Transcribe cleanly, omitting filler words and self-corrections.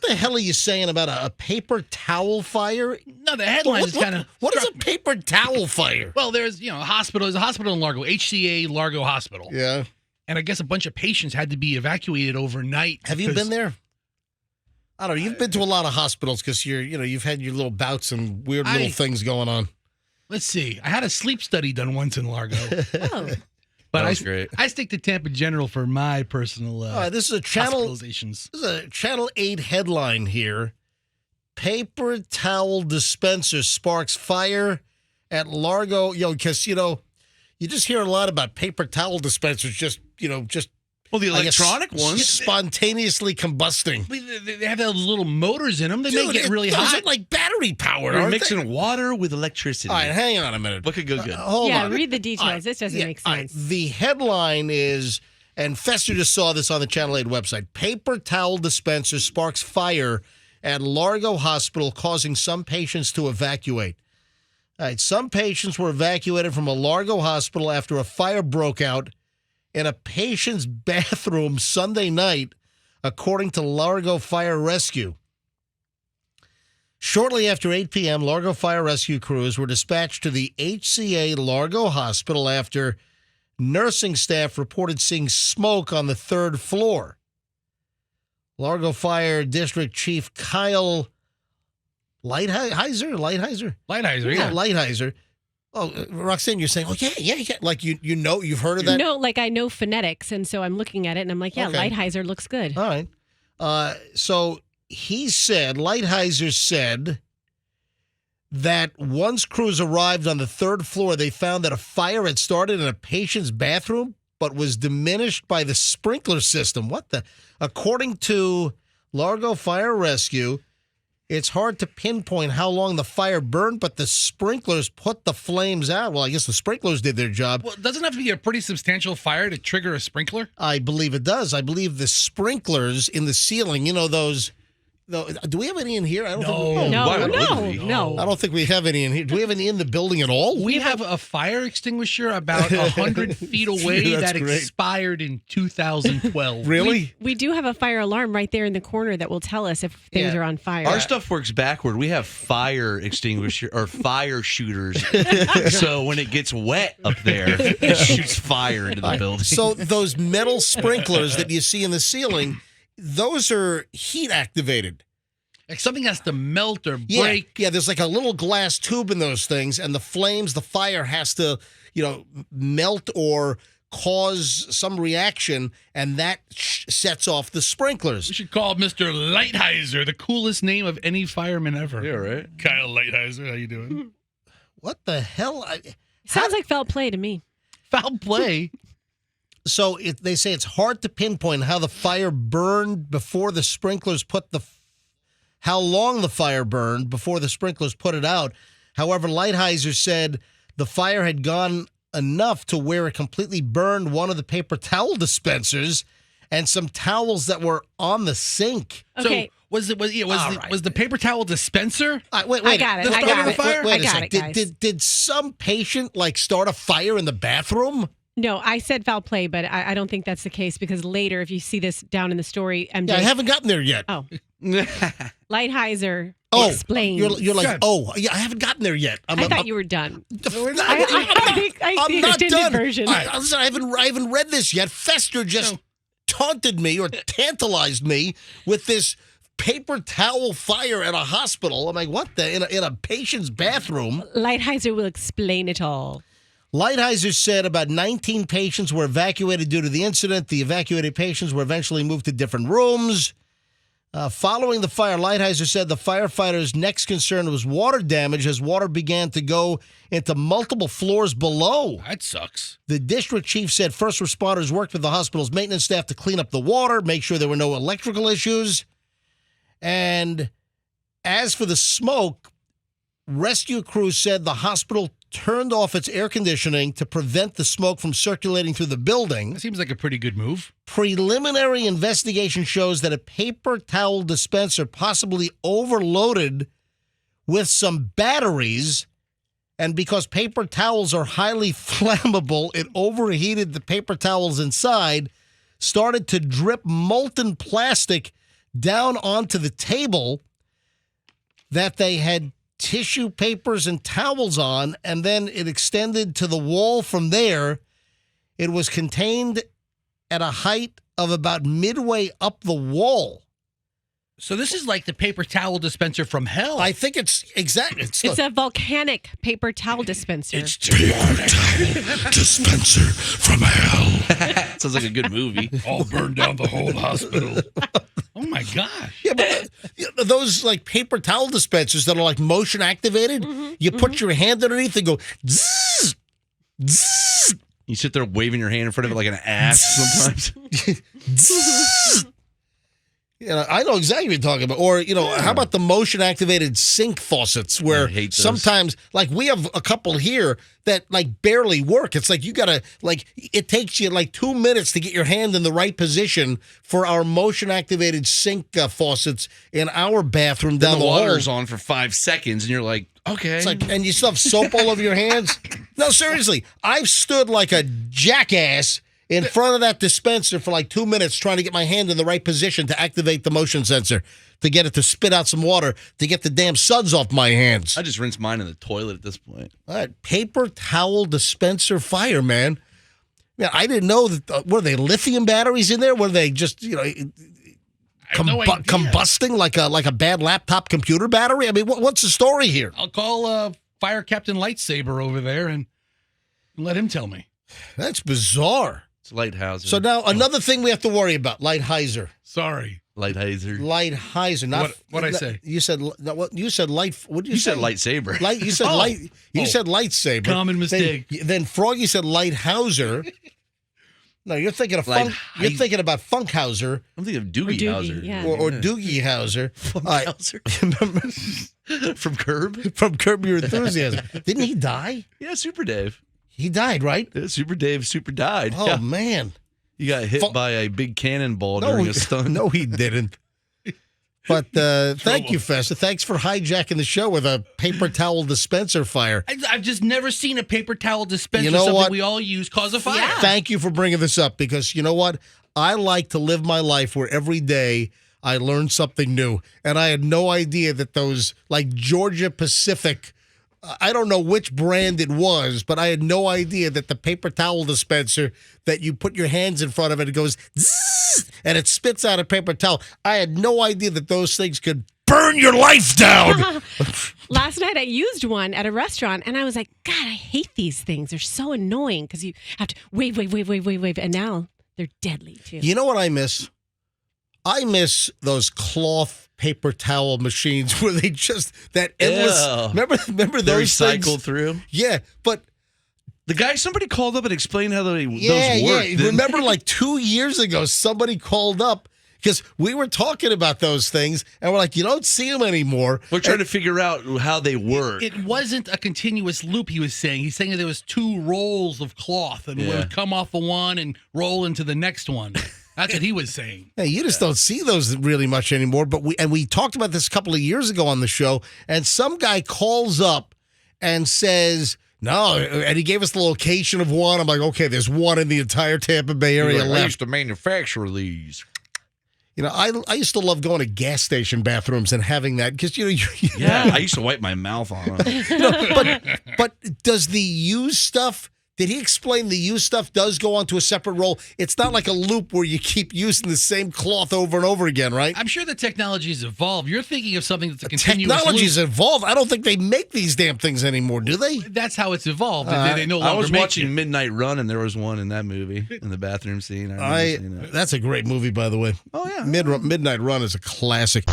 the hell are you saying about a paper towel fire? No, the headline is kind of. What is a paper towel fire? Well, there's a hospital. There's a hospital in Largo, HCA Largo Hospital. Yeah. And I guess a bunch of patients had to be evacuated overnight. Have you been there? I don't know. You've been to a lot of hospitals because you've had your little bouts and weird little things going on. Let's see. I had a sleep study done once in Largo. Oh. But great. I stick to Tampa General for my personal this is a channel. hospitalizations. This is a Channel 8 headline here. Paper towel dispenser sparks fire at Largo. Because, you just hear a lot about paper towel dispensers just Well, the electronic ones. Spontaneously combusting. They have those little motors in them. They may get really those hot. are like battery powered. They're mixing water with electricity. All right, hang on a minute. What could go good? Hold on. Read the details. This doesn't make sense. The headline is, and Fester just saw this on the Channel 8 website, paper towel dispenser sparks fire at Largo Hospital, causing some patients to evacuate. All right, some patients were evacuated from a Largo hospital after a fire broke out in a patient's bathroom Sunday night, according to Largo Fire Rescue. Shortly after 8 p.m., Largo Fire Rescue crews were dispatched to the HCA Largo Hospital after nursing staff reported seeing smoke on the third floor. Largo Fire District Chief Kyle Lighthizer? Lighthizer, Yeah, Lighthizer. Oh, Roxanne, you're saying, yeah. Like, you've heard of that? No, like I know phonetics, and so I'm looking at it, and I'm like, Okay. Lighthizer looks good. All right. So Lighthizer said that once crews arrived on the third floor, they found that a fire had started in a patient's bathroom, but was diminished by the sprinkler system. According to Largo Fire Rescue, it's hard to pinpoint how long the fire burned, but the sprinklers put the flames out. Well, I guess the sprinklers did their job. Well, doesn't it have to be a pretty substantial fire to trigger a sprinkler? I believe it does. I believe the sprinklers in the ceiling, those. Do we have any in here? I don't think No. I don't think we have any in here. Do we have any in the building at all? We have a fire extinguisher about 100 feet away that great. expired in 2012. Really? We do have a fire alarm right there in the corner that will tell us if things are on fire. Our stuff works backward. We have fire extinguisher or fire shooters. So when it gets wet up there, it shoots fire into the building. So those metal sprinklers that you see in the ceiling, those are heat activated. Like something has to melt or Yeah, break. yeah. There's like a little glass tube in those things, and the fire has to, melt or cause some reaction, and that sets off the sprinklers. We should call Mr. Lighthizer, the coolest name of any fireman ever. Yeah, right. Kyle Lighthizer, how you doing? What the hell? Sounds like foul play to me. Foul play. So they say it's hard to pinpoint how the fire burned before the sprinklers how long the fire burned before the sprinklers put it out. However, Lighthizer said the fire had gone enough to where it completely burned one of the paper towel dispensers and some towels that were on the sink. Okay. So was the paper towel dispenser? Wait, I got it. the I start got of the it. fire? Wait I a got sec. it, guys. Did some patient start a fire in the bathroom? No, I said foul play, but I don't think that's the case because later, if you see this down in the story, MJ. Yeah, I haven't gotten there yet. Oh. Lighthizer Oh, explains. you're like, Good. I haven't gotten there yet. I thought you were done. I think the I'm not extended done. version. All right, listen, I haven't read this yet. Fester just taunted me or tantalized me with this paper towel fire at a hospital. I'm like, what the? In a patient's bathroom? Lighthizer will explain it all. Lighthizer said about 19 patients were evacuated due to the incident. The evacuated patients were eventually moved to different rooms. Following the fire, Lighthizer said the firefighters' next concern was water damage as water began to go into multiple floors below. That sucks. The district chief said first responders worked with the hospital's maintenance staff to clean up the water, make sure there were no electrical issues. And as for the smoke, rescue crews said the hospital turned off its air conditioning to prevent the smoke from circulating through the building. That seems like a pretty good move. Preliminary investigation shows that a paper towel dispenser possibly overloaded with some batteries, and because paper towels are highly flammable, it overheated the paper towels inside, started to drip molten plastic down onto the table that they had tissue papers and towels on, and then it extended to the wall from there. It was contained at a height of about midway up the wall. So this is like the paper towel dispenser from hell. I think it's exactly. It's a volcanic paper towel dispenser. It's paper towel dispenser from hell. Sounds like a good movie. All burned down the whole hospital. Oh my gosh. Yeah, but those like paper towel dispensers that are like motion activated, you put your hand underneath and go zzz, zzz, You sit there waving your hand in front of it like an ass sometimes. zzz. You know, I know exactly what you're talking about. Or, how about the motion-activated sink faucets where I hate those. sometimes, like, we have a couple here that, like, barely work. It's like you got to, like, it takes you, like, 2 minutes to get your hand in the right position for our motion-activated sink faucets in our bathroom down the the hall. water's on for 5 seconds, and you're like, okay. It's like, and you still have soap all over your hands. No, seriously, I've stood like a jackass in front of that dispenser for like 2 minutes trying to get my hand in the right position to activate the motion sensor, to get it to spit out some water, to get the damn suds off my hands. I just rinse mine in the toilet at this point. All right, paper towel dispenser fire, man. Yeah, I didn't know that. Were they lithium batteries in there? Were they just, I have no idea. combusting like a bad laptop computer battery? I mean, what's the story here? I'll call Fire Captain Lightsaber over there and let him tell me. That's bizarre. It's Lighthouser. So now another thing we have to worry about: Lighthizer. Sorry. Lighthouser. Lighthizer. Not What'd I say? You said what? You said light. What did you You say? said lightsaber. Light. You said Oh. light. You Oh. said lightsaber. Common mistake. Then Froggy said Lighthouser. No, you're thinking of funk. You're thinking about Funkhauser I'm thinking of Doogie Howser. yeah. or Doogie Howser. From Curb? From Curb Your Enthusiasm. Didn't he die? Yeah, Super Dave. He died, right? Yeah, Super Dave super died. Oh Yeah. man. You got hit by a big cannonball during a stunt. No, he didn't. But thank you, Festa. Thanks for hijacking the show with a paper towel dispenser fire. I've just never seen a paper towel dispenser, You know something what? we all use, cause a fire. Thank you for bringing this up because you know what? I like to live my life where every day I learn something new. And I had no idea that those, like Georgia Pacific, I don't know which brand it was, but I had no idea that the paper towel dispenser that you put your hands in front of it, it goes zzz, and it spits out a paper towel. I had no idea that those things could burn your life down. Last night I used one at a restaurant and I was like, God, I hate these things. They're so annoying because you have to wave. And now they're deadly too. You know what I miss? I miss those cloth paper towel machines where they just, that endless, Yeah. remember They those recycle things? through. Yeah, but The guy, somebody called up and explained how those work. yeah. Remember like 2 years ago, somebody called up because we were talking about those things and we're like, you don't see them anymore. We're trying to figure out how they work. It wasn't a continuous loop, he was saying. He's saying that there was 2 rolls of cloth and it Yeah. would come off of one and roll into the next one. That's what he was saying. Hey, you just don't see those really much anymore. But we talked about this a couple of years ago on the show, and some guy calls up and says, no, and he gave us the location of one. I'm like, okay, there's one in the entire Tampa Bay area I left. used to manufacture these. You know, I used to love going to gas station bathrooms and having that because, Yeah, I used to wipe my mouth on them. but does the used stuff, did he explain the used stuff does go onto a separate roll? It's not like a loop where you keep using the same cloth over and over again, right? I'm sure the technology has evolved. You're thinking of something that's a continuous Technology's loop. evolved. I don't think they make these damn things anymore, do they? That's how it's evolved. They no longer I was make watching it. Midnight Run, and there was one in that movie in the bathroom scene. I remember seeing that. That's a great movie, by the way. Oh, yeah. Midnight Run is a classic.